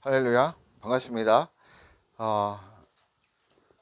할렐루야, 반갑습니다. 어,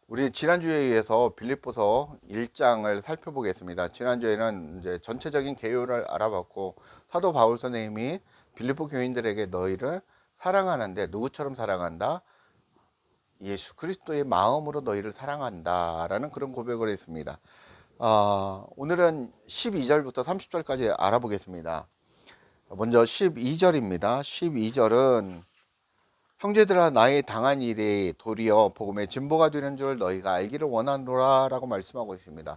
우리 지난주에 이어서 빌립보서 1장을 살펴보겠습니다. 지난주에는 이제 전체적인 개요를 알아봤고, 사도 바울 선생님이 빌립보 교인들에게 너희를 사랑하는데 누구처럼 사랑한다? 예수 그리스도의 마음으로 너희를 사랑한다라는 그런 고백을 했습니다. 오늘은 12절부터 30절까지 알아보겠습니다. 먼저 12절입니다. 12절은 형제들아 나의 당한 일이 도리어 복음의 진보가 되는 줄 너희가 알기를 원하노라 라고 말씀하고 있습니다.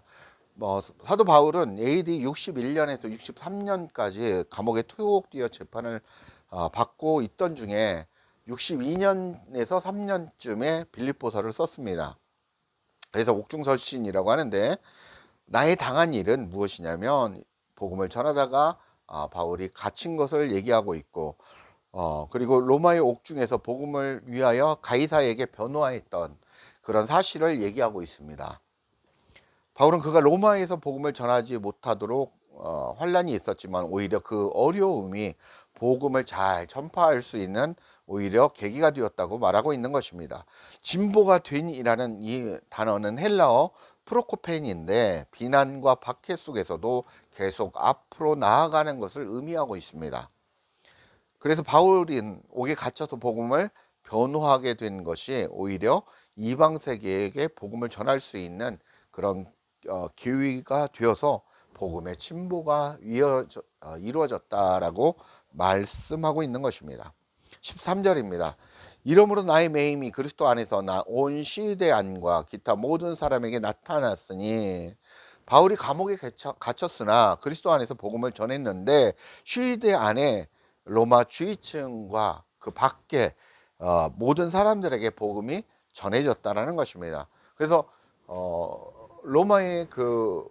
사도 바울은 AD 61년에서 63년까지 감옥에 투옥되어 재판을 받고 있던 중에 62년에서 3년쯤에 빌립보서를 썼습니다. 그래서 옥중설신이라고 하는데, 나의 당한 일은 무엇이냐면 복음을 전하다가 바울이 갇힌 것을 얘기하고 있고, 그리고 로마의 옥중에서 복음을 위하여 가이사에게 변호하였던 그런 사실을 얘기하고 있습니다. 바울은 그가 로마에서 복음을 전하지 못하도록 환란이 있었지만 오히려 그 어려움이 복음을 잘 전파할 수 있는 오히려 계기가 되었다고 말하고 있는 것입니다. 진보가 된이라는 이 단어는 헬라어 프로코펜인데 비난과 박해 속에서도 계속 앞으로 나아가는 것을 의미하고 있습니다. 그래서 바울은 옥에 갇혀서 복음을 변호하게 된 것이 오히려 이방 세계에게 복음을 전할 수 있는 그런 기회가 되어서 복음의 진보가 이루어졌다라고 말씀하고 있는 것입니다. 13절입니다. 이러므로 나의 매임이 그리스도 안에서 나 온 시대 안과 기타 모든 사람에게 나타났으니, 바울이 감옥에 갇혔으나 그리스도 안에서 복음을 전했는데 시대 안에 로마 주위층과 그 밖에 모든 사람들에게 복음이 전해졌다라는 것입니다. 그래서 로마의 그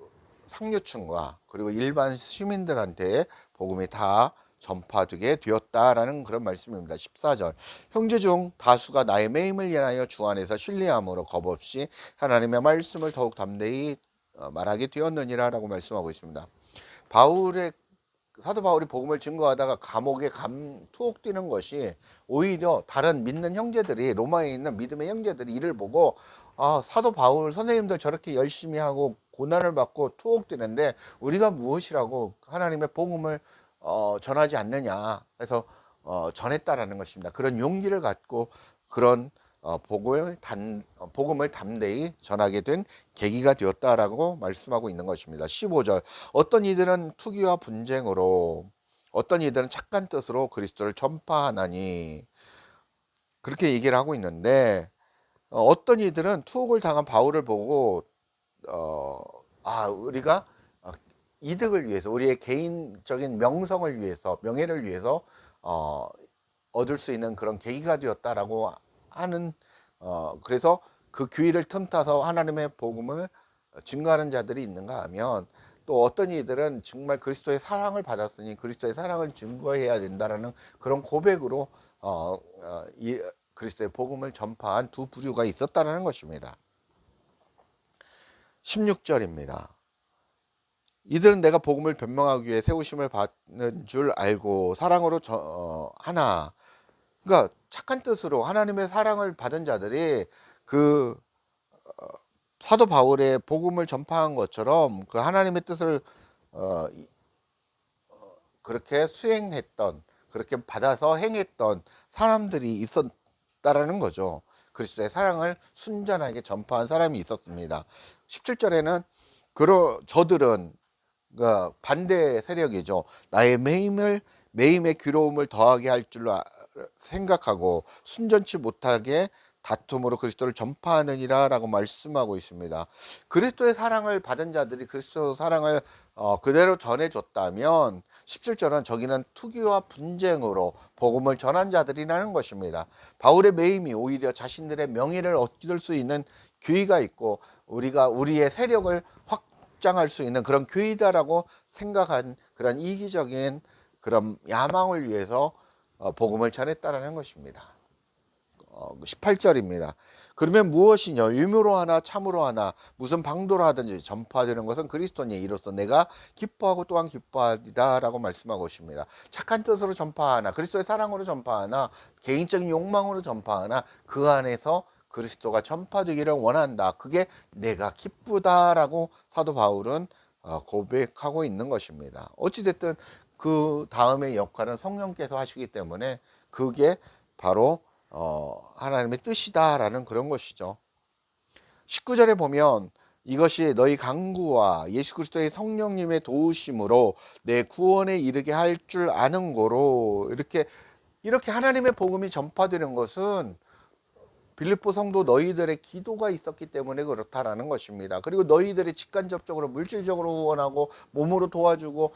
상류층과 그리고 일반 시민들한테 복음이 다 전파되게 되었다라는 그런 말씀입니다. 14절 형제 중 다수가 나의 매임을 인하여 주 안에서 신뢰함으로 겁없이 하나님의 말씀을 더욱 담대히 말하게 되었느니라 라고 말씀하고 있습니다. 사도 바울이 복음을 증거하다가 감옥에 투옥되는 것이 오히려 다른 믿는 형제들이, 로마에 있는 믿음의 형제들이 이를 보고 사도 바울 선생님들 저렇게 열심히 하고 고난을 받고 투옥되는데 우리가 무엇이라고 하나님의 복음을 전하지 않느냐 해서 전했다라는 것입니다. 그런 용기를 갖고 그런 복음을 담대히 전하게 된 계기가 되었다라고 말씀하고 있는 것입니다. 15절 어떤 이들은 투기와 분쟁으로, 어떤 이들은 착한 뜻으로 그리스도를 전파하나니, 그렇게 얘기를 하고 있는데, 어떤 이들은 투옥을 당한 바울을 보고 우리가 이득을 위해서, 우리의 개인적인 명성을 위해서, 명예를 위해서 얻을 수 있는 그런 계기가 되었다라고 하는, 그래서 그 기회를 틈타서 하나님의 복음을 증거하는 자들이 있는가 하면, 또 어떤 이들은 정말 그리스도의 사랑을 받았으니 그리스도의 사랑을 증거해야 된다라는 그런 고백으로 이 그리스도의 복음을 전파한 두 부류가 있었다라는 것입니다. 16절입니다. 이들은 내가 복음을 변명하기 위해 세우심을 받는 줄 알고 사랑으로 하나, 그러니까 착한 뜻으로 하나님의 사랑을 받은 자들이 그 사도 바울의 복음을 전파한 것처럼 그 하나님의 뜻을 그렇게 수행했던, 그렇게 받아서 행했던 사람들이 있었다라는 거죠. 그리스도의 사랑을 순전하게 전파한 사람이 있었습니다. 17절에는 저들은 반대 세력이죠. 나의 매임의 괴로움을 더하게 할 줄 생각하고 순전치 못하게 다툼으로 그리스도를 전파하느니라 라고 말씀하고 있습니다. 그리스도의 사랑을 받은 자들이 그리스도 사랑을 그대로 전해줬다면 17절은 저기는 투기와 분쟁으로 복음을 전한 자들이라는 것입니다. 바울의 매임이 오히려 자신들의 명예를 얻을 수 있는 기회가 있고 우리가 우리의 세력을 확장할 수 있는 그런 기회다라고 생각한 그런 이기적인 그런 야망을 위해서 복음을 전했다라는 것입니다. 18절입니다. 그러면 무엇이냐? 유무로 하나 참으로 하나 무슨 방도로 하든지 전파되는 것은 그리스도니 이로써 내가 기뻐하고 또한 기뻐하리다 라고 말씀하고 있습니다. 착한 뜻으로 전파하나 그리스도의 사랑으로 전파하나 개인적인 욕망으로 전파하나 그 안에서 그리스도가 전파되기를 원한다. 그게 내가 기쁘다라고 사도 바울은 고백하고 있는 것입니다. 어찌됐든 그 다음의 역할은 성령께서 하시기 때문에 그게 바로 하나님의 뜻이다라는 그런 것이죠. 19절에 보면 이것이 너희 강구와 예수 그리스도의 성령님의 도우심으로 내 구원에 이르게 할 줄 아는 거로 이렇게 하나님의 복음이 전파되는 것은 빌립보 성도 너희들의 기도가 있었기 때문에 그렇다라는 것입니다. 그리고 너희들이 직간접적으로 물질적으로 후원하고 몸으로 도와주고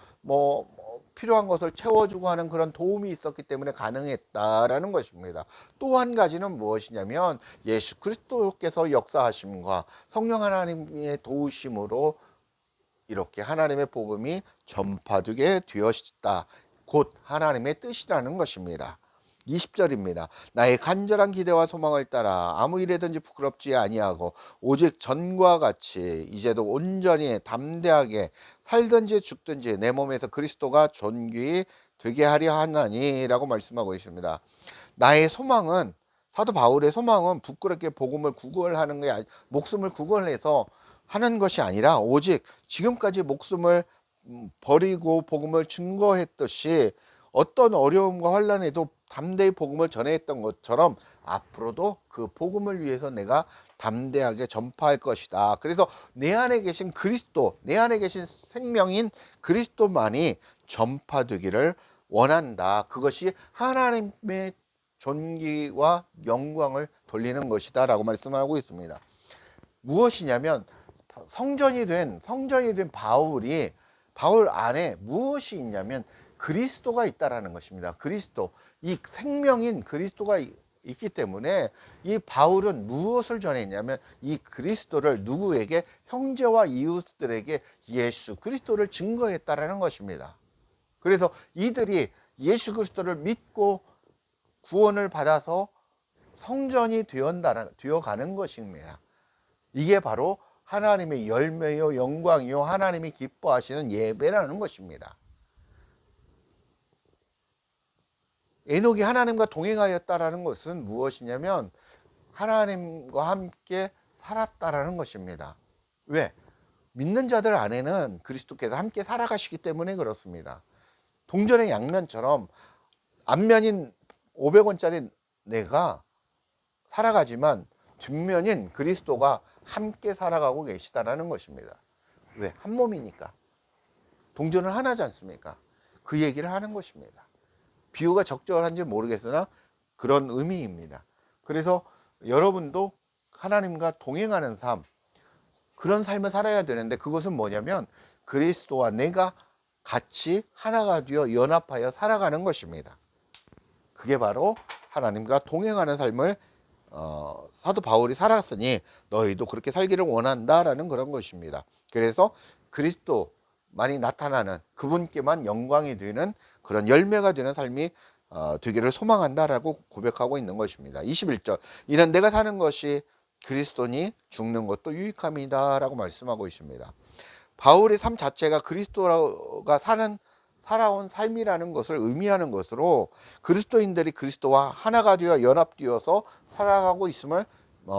필요한 것을 채워주고 하는 그런 도움이 있었기 때문에 가능했다라는 것입니다. 또 한 가지는 무엇이냐면 예수 그리스도께서 역사하심과 성령 하나님의 도우심으로 이렇게 하나님의 복음이 전파되게 되었다. 곧 하나님의 뜻이라는 것입니다. 20절입니다. 나의 간절한 기대와 소망을 따라 아무 일에든지 부끄럽지 아니하고 오직 전과 같이 이제도 온전히 담대하게 살든지 죽든지 내 몸에서 그리스도가 존귀 되게 하려 하나니라고 말씀하고 있습니다. 나의 소망은 사도 바울의 소망은 부끄럽게 복음을 구걸하는 게 목숨을 구걸해서 하는 것이 아니라 오직 지금까지 목숨을 버리고 복음을 증거했듯이 어떤 어려움과 환난에도 담대히 복음을 전해했던 것처럼 앞으로도 그 복음을 위해서 내가 담대하게 전파할 것이다. 그래서 내 안에 계신 그리스도, 내 안에 계신 생명인 그리스도만이 전파되기를 원한다. 그것이 하나님의 존귀와 영광을 돌리는 것이다 라고 말씀하고 있습니다. 무엇이냐면 성전이 된 바울 안에 무엇이 있냐면 그리스도가 있다라는 것입니다. 그리스도, 이 생명인 그리스도가 있기 때문에 이 바울은 무엇을 전했냐면 이 그리스도를 누구에게? 형제와 이웃들에게 예수 그리스도를 증거했다라는 것입니다. 그래서 이들이 예수 그리스도를 믿고 구원을 받아서 성전이 되어가는 것입니다. 이게 바로 하나님의 열매요 영광이요 하나님이 기뻐하시는 예배라는 것입니다. 에녹이 하나님과 동행하였다라는 것은 무엇이냐면 하나님과 함께 살았다라는 것입니다. 왜? 믿는 자들 안에는 그리스도께서 함께 살아가시기 때문에 그렇습니다. 동전의 양면처럼 앞면인 500원짜리 내가 살아가지만 뒷면인 그리스도가 함께 살아가고 계시다라는 것입니다. 왜? 한 몸이니까. 동전은 하나지 않습니까? 그 얘기를 하는 것입니다. 비유가 적절한지 모르겠으나 그런 의미입니다. 그래서 여러분도 하나님과 동행하는 삶, 그런 삶을 살아야 되는데 그것은 뭐냐면 그리스도와 내가 같이 하나가 되어 연합하여 살아가는 것입니다. 그게 바로 하나님과 동행하는 삶을 사도 바울이 살았으니 너희도 그렇게 살기를 원한다라는 그런 것입니다. 그래서 그리스도만이 나타나는 그분께만 영광이 되는 그런 열매가 되는 삶이 되기를 소망한다라고 고백하고 있는 것입니다. 21절 이는 내가 사는 것이 그리스도니 죽는 것도 유익함이다 라고 말씀하고 있습니다. 바울의 삶 자체가 그리스도가 살아온 삶이라는 것을 의미하는 것으로 그리스도인들이 그리스도와 하나가 되어 연합되어서 살아가고 있음을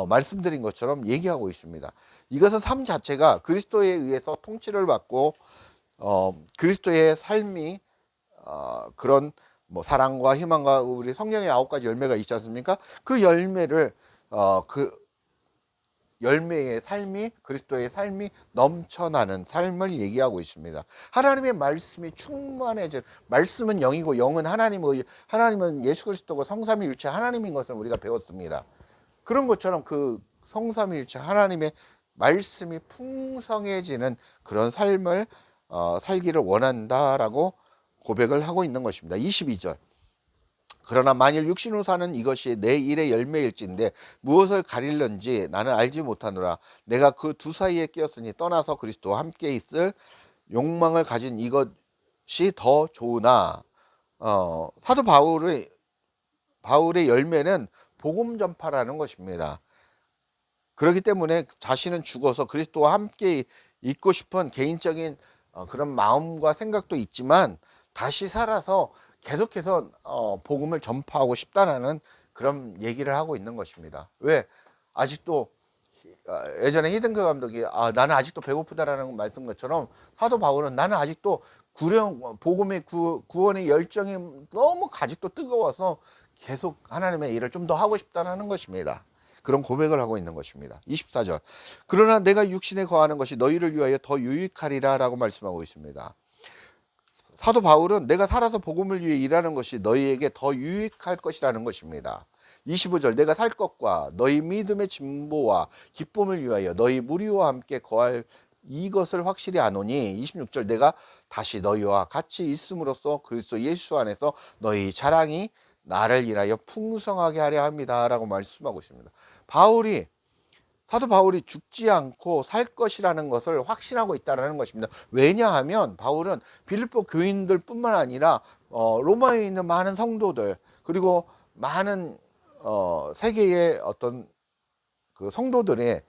말씀드린 것처럼 얘기하고 있습니다. 이것은 삶 자체가 그리스도에 의해서 통치를 받고 그리스도의 삶이 그런 사랑과 희망과 우리 성령의 9가지 열매가 있지 않습니까? 그 열매를 그 열매의 삶이 그리스도의 삶이 넘쳐나는 삶을 얘기하고 있습니다. 하나님의 말씀이 충만해질 말씀은 영이고 영은 하나님은 예수 그리스도고 성삼위일체 하나님인 것을 우리가 배웠습니다. 그런 것처럼 그 성삼위일체 하나님의 말씀이 풍성해지는 그런 삶을 살기를 원한다라고 고백을 하고 있는 것입니다. 22절 그러나 만일 육신으로 사는 이것이 내 일의 열매일진데 무엇을 가릴런지 나는 알지 못하노라. 내가 그 두 사이에 끼었으니 떠나서 그리스도와 함께 있을 욕망을 가진 이것이 더 좋으나 사도 바울의 열매는 복음 전파라는 것입니다. 그렇기 때문에 자신은 죽어서 그리스도와 함께 있고 싶은 개인적인 그런 마음과 생각도 있지만 다시 살아서 계속해서 복음을 전파하고 싶다라는 그런 얘기를 하고 있는 것입니다. 왜? 아직도 예전에 히든크 감독이 나는 아직도 배고프다라는 말씀 것처럼 사도 바울은 나는 아직도 복음의 구원의 열정이 너무 아직도 뜨거워서 계속 하나님의 일을 좀 더 하고 싶다라는 것입니다. 그런 고백을 하고 있는 것입니다. 24절. 그러나 내가 육신에 거하는 것이 너희를 위하여 더 유익하리라 라고 말씀하고 있습니다. 사도 바울은 내가 살아서 복음을 위해 일하는 것이 너희에게 더 유익할 것이라는 것입니다. 25절. 내가 살 것과 너희 믿음의 진보와 기쁨을 위하여 너희 무리와 함께 거할 이것을 확실히 아노니. 26절. 내가 다시 너희와 같이 있음으로써 그리스도 예수 안에서 너희 자랑이 나를 인하여 풍성하게 하려 합니다 라고 말씀하고 있습니다. 사도 바울이 죽지 않고 살 것이라는 것을 확신하고 있다는 것입니다. 왜냐하면 바울은 빌립보 교인들 뿐만 아니라 로마에 있는 많은 성도들, 그리고 많은 세계의 어떤 그 성도들의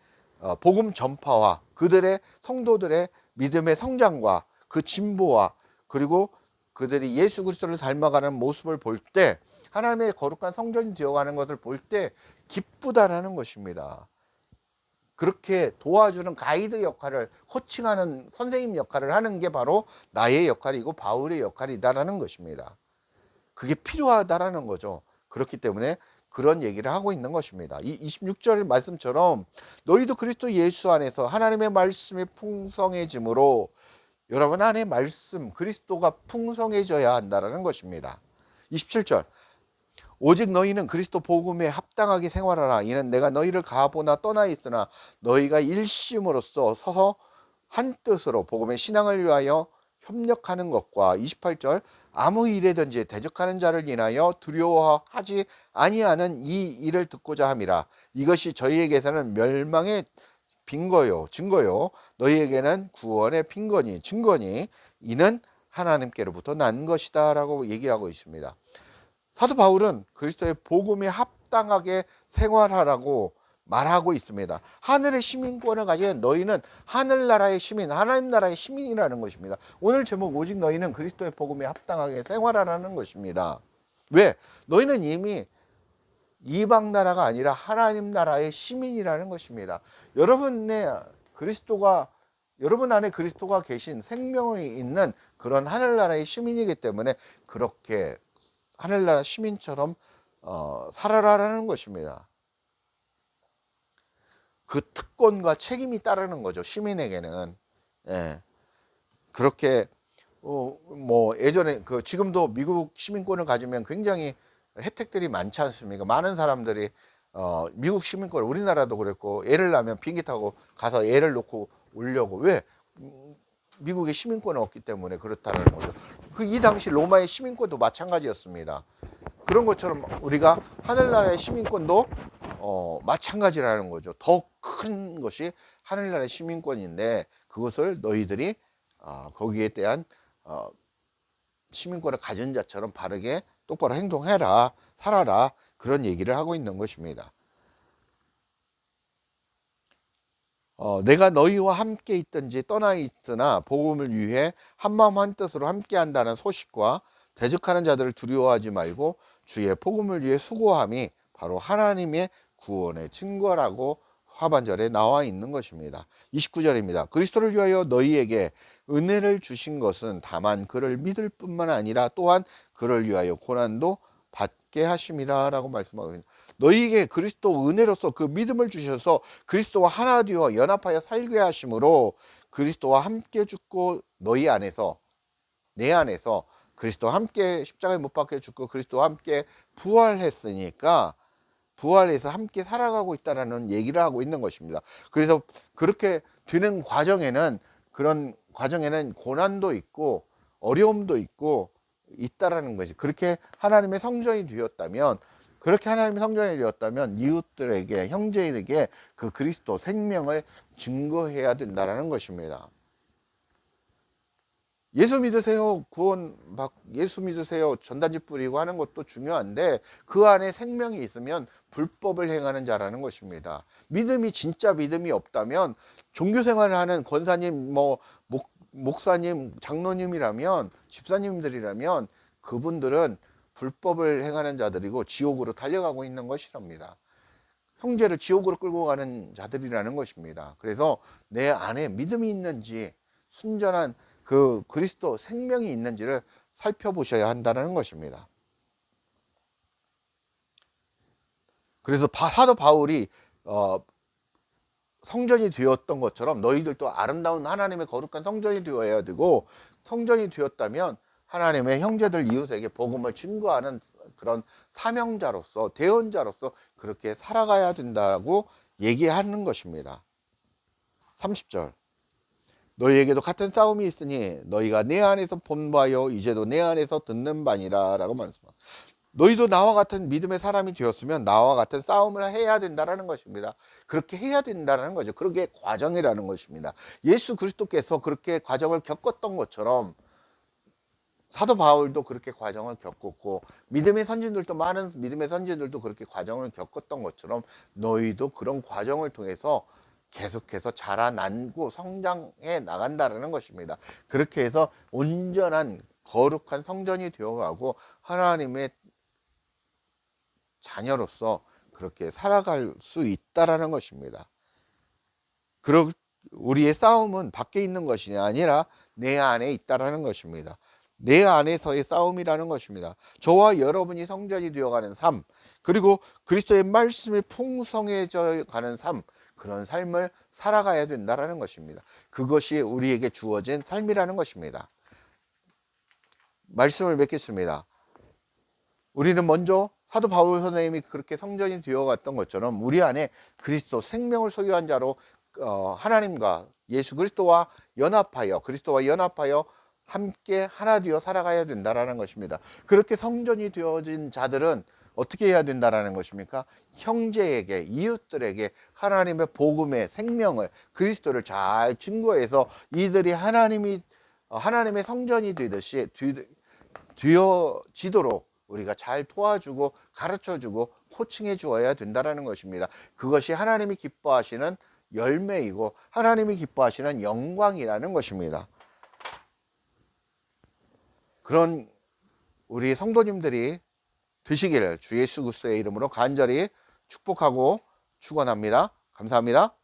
복음 전파와 그들의 성도들의 믿음의 성장과 그 진보와 그리고 그들이 예수 그리스도를 닮아가는 모습을 볼 때, 하나님의 거룩한 성전이 되어가는 것을 볼 때 기쁘다라는 것입니다. 그렇게 도와주는 가이드 역할을, 코칭하는 선생님 역할을 하는 게 바로 나의 역할이고 바울의 역할이다라는 것입니다. 그게 필요하다라는 거죠. 그렇기 때문에 그런 얘기를 하고 있는 것입니다. 이 26절 말씀처럼 너희도 그리스도 예수 안에서 하나님의 말씀이 풍성해짐으로, 여러분 안에 말씀 그리스도가 풍성해져야 한다는 것입니다. 27절. 오직 너희는 그리스도 복음에 합당하게 생활하라. 이는 내가 너희를 가보나 떠나 있으나 너희가 일심으로써 서서 한 뜻으로 복음의 신앙을 위하여 협력하는 것과, 28절. 아무 일에든지 대적하는 자를 인하여 두려워하지 아니하는 이 일을 듣고자 함이라. 이것이 저희에게서는 멸망의 증거요 너희에게는 구원의 증거니 이는 하나님께로부터 난 것이다 라고 얘기하고 있습니다. 사도 바울은 그리스도의 복음에 합당하게 생활하라고 말하고 있습니다. 하늘의 시민권을 가진 너희는 하늘나라의 시민, 하나님 나라의 시민이라는 것입니다. 오늘 제목 오직 너희는 그리스도의 복음에 합당하게 생활하라는 것입니다. 왜? 너희는 이미 이방 나라가 아니라 하나님 나라의 시민이라는 것입니다. 여러분 안에 그리스도가 계신 생명이 있는 그런 하늘나라의 시민이기 때문에 그렇게 하늘나라 시민처럼 살아라라는 것입니다. 그 특권과 책임이 따르는 거죠. 시민에게는. 예. 그렇게 예전에 지금도 미국 시민권을 가지면 굉장히 혜택들이 많지 않습니까? 많은 사람들이 미국 시민권, 우리나라도 그랬고, 애를 낳으면 비행기 타고 가서 애를 놓고 오려고. 왜? 미국의 시민권은 없기 때문에 그렇다는 거죠. 이 당시 로마의 시민권도 마찬가지였습니다. 그런 것처럼 우리가 하늘나라의 시민권도 마찬가지라는 거죠. 더 큰 것이 하늘나라의 시민권인데 그것을 너희들이 거기에 대한 시민권을 가진 자처럼 바르게 똑바로 행동해라, 살아라, 그런 얘기를 하고 있는 것입니다. 내가 너희와 함께 있든지 떠나 있으나 복음을 위해 한마음 한뜻으로 함께 한다는 소식과 대적하는 자들을 두려워하지 말고 주의 복음을 위해 수고함이 바로 하나님의 구원의 증거라고 하반절에 나와 있는 것입니다. 29절입니다. 그리스도를 위하여 너희에게 은혜를 주신 것은 다만 그를 믿을 뿐만 아니라 또한 그를 위하여 고난도 받게 하심이라 라고 말씀하고 있습니다. 너희에게 그리스도 은혜로서 그 믿음을 주셔서 그리스도와 하나 되어 연합하여 살게 하심으로 그리스도와 함께 죽고 너희 안에서, 내 안에서 그리스도와 함께 십자가에 못 박혀 죽고 그리스도와 함께 부활했으니까 부활해서 함께 살아가고 있다는 얘기를 하고 있는 것입니다. 그래서 그렇게 되는 그런 과정에는 고난도 있고 어려움도 있고 있다라는 것이, 그렇게 하나님의 성전이 되었다면 이웃들에게, 형제에게 그 그리스도 생명을 증거해야 된다는 것입니다. 예수 믿으세요, 구원 막 예수 믿으세요, 전단지 뿌리고 하는 것도 중요한데 그 안에 생명이 있으면 불법을 행하는 자라는 것입니다. 믿음이 진짜 믿음이 없다면 종교 생활을 하는 권사님, 목사님, 장로님이라면, 집사님들이라면 그분들은 불법을 행하는 자들이고 지옥으로 달려가고 있는 것이랍니다. 형제를 지옥으로 끌고 가는 자들이라는 것입니다. 그래서 내 안에 믿음이 있는지, 순전한 그 그리스도 생명이 있는지를 살펴보셔야 한다는 것입니다. 그래서 사도 바울이 성전이 되었던 것처럼 너희들도 아름다운 하나님의 거룩한 성전이 되어야 되고, 성전이 되었다면 하나님의 형제들 이웃에게 복음을 증거하는 그런 사명자로서, 대언자로서 그렇게 살아가야 된다고 얘기하는 것입니다. 30절, 너희에게도 같은 싸움이 있으니 너희가 내 안에서 본 바요 이제도 내 안에서 듣는 바니라 라고 말씀합니다. 너희도 나와 같은 믿음의 사람이 되었으면 나와 같은 싸움을 해야 된다는 것입니다. 그렇게 해야 된다는 거죠. 그게 과정이라는 것입니다. 예수 그리스도께서 그렇게 과정을 겪었던 것처럼 사도 바울도 그렇게 과정을 겪었고, 많은 믿음의 선진들도 그렇게 과정을 겪었던 것처럼 너희도 그런 과정을 통해서 계속해서 자라나고 성장해 나간다는 것입니다. 그렇게 해서 온전한 거룩한 성전이 되어가고 하나님의 자녀로서 그렇게 살아갈 수 있다라는 것입니다. 우리의 싸움은 밖에 있는 것이 아니라 내 안에 있다라는 것입니다. 내 안에서의 싸움이라는 것입니다. 저와 여러분이 성전이 되어가는 삶, 그리고 그리스도의 말씀이 풍성해져 가는 삶, 그런 삶을 살아가야 된다는 것입니다. 그것이 우리에게 주어진 삶이라는 것입니다. 말씀을 맺겠습니다. 우리는 먼저 사도 바울 선생님이 그렇게 성전이 되어갔던 것처럼 우리 안에 그리스도 생명을 소유한 자로 하나님과 예수 그리스도와 연합하여 함께 하나 되어 살아가야 된다라는 것입니다. 그렇게 성전이 되어진 자들은 어떻게 해야 된다라는 것입니까? 형제에게, 이웃들에게 하나님의 복음의 생명을, 그리스도를 잘 증거해서 이들이 하나님의 성전이 되어지도록 우리가 잘 도와주고 가르쳐주고 코칭해 주어야 된다는 것입니다. 그것이 하나님이 기뻐하시는 열매이고 하나님이 기뻐하시는 영광이라는 것입니다. 그런 우리 성도님들이 되시기를 주 예수 그리스도의 이름으로 간절히 축복하고 축원합니다. 감사합니다.